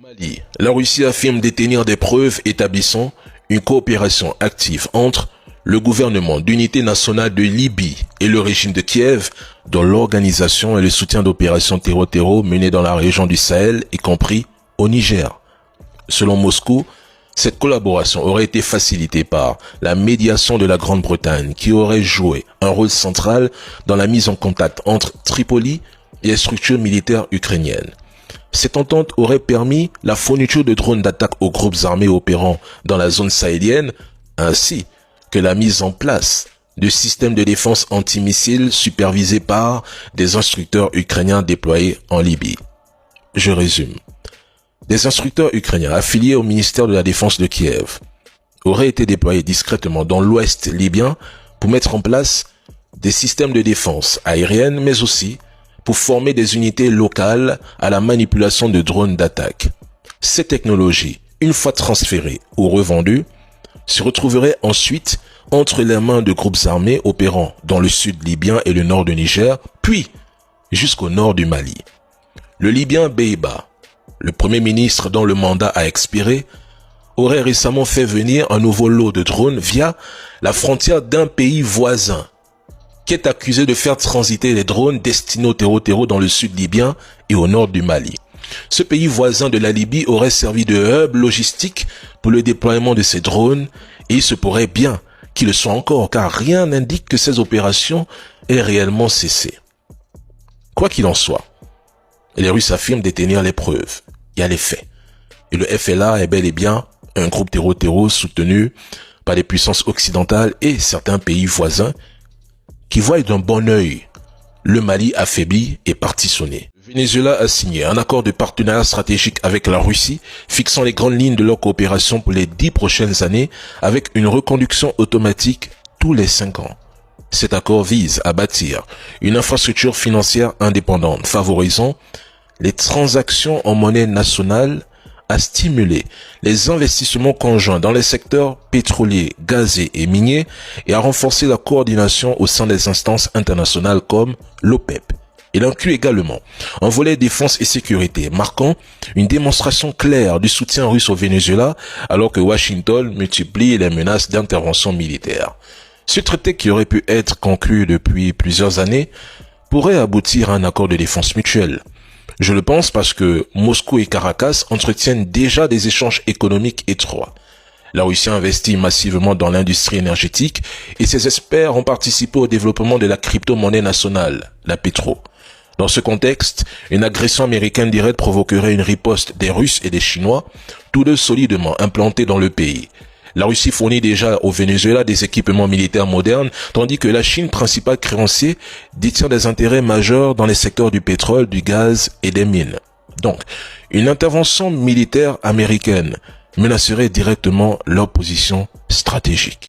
Mali. La Russie affirme détenir des preuves établissant une coopération active entre le gouvernement d'unité nationale de Libye et le régime de Kiev dans l'organisation et le soutien d'opérations terror menées dans la région du Sahel, y compris au Niger. Selon Moscou, cette collaboration aurait été facilitée par la médiation de la Grande-Bretagne qui aurait joué un rôle central dans la mise en contact entre Tripoli et les structures militaires ukrainiennes. Cette entente aurait permis la fourniture de drones d'attaque aux groupes armés opérant dans la zone sahélienne, ainsi que la mise en place de systèmes de défense antimissiles supervisés par des instructeurs ukrainiens déployés en Libye. Je résume. Des instructeurs ukrainiens affiliés au ministère de la Défense de Kiev auraient été déployés discrètement dans l'ouest libyen pour mettre en place des systèmes de défense aérienne, mais aussi pour former des unités locales à la manipulation de drones d'attaque. Ces technologies, une fois transférées ou revendues, se retrouveraient ensuite entre les mains de groupes armés opérant dans le sud libyen et le nord du Niger, puis jusqu'au nord du Mali. Le Libyen Beïba, le premier ministre dont le mandat a expiré, aurait récemment fait venir un nouveau lot de drones via la frontière d'un pays voisin, qui est accusé de faire transiter les drones destinés au terreau dans le sud libyen et au nord du Mali. Ce pays voisin de la Libye aurait servi de hub logistique pour le déploiement de ces drones et il se pourrait bien qu'il le soit encore car rien n'indique que ces opérations aient réellement cessé. Quoi qu'il en soit, les Russes affirment détenir les preuves. Il y a les faits. Et le FLA est bel et bien un groupe terreau soutenu par les puissances occidentales et certains pays voisins qui voient d'un bon œil le Mali affaibli et partitionné. Le Venezuela a signé un accord de partenariat stratégique avec la Russie, fixant les grandes lignes de leur coopération pour les 10 prochaines années avec une reconduction automatique tous les 5 ans. Cet accord vise à bâtir une infrastructure financière indépendante, favorisant les transactions en monnaie nationale, à stimuler les investissements conjoints dans les secteurs pétroliers, gaziers et miniers et à renforcer la coordination au sein des instances internationales comme l'OPEP. Il inclut également un volet défense et sécurité, marquant une démonstration claire du soutien russe au Venezuela alors que Washington multiplie les menaces d'intervention militaire. Ce traité qui aurait pu être conclu depuis plusieurs années pourrait aboutir à un accord de défense mutuelle. Je le pense parce que Moscou et Caracas entretiennent déjà des échanges économiques étroits. La Russie investit massivement dans l'industrie énergétique et ses experts ont participé au développement de la crypto-monnaie nationale, la Petro. Dans ce contexte, une agression américaine directe provoquerait une riposte des Russes et des Chinois, tous deux solidement implantés dans le pays. La Russie fournit déjà au Venezuela des équipements militaires modernes, tandis que la Chine, principal créancier, détient des intérêts majeurs dans les secteurs du pétrole, du gaz et des mines. Donc, une intervention militaire américaine menacerait directement leur position stratégique.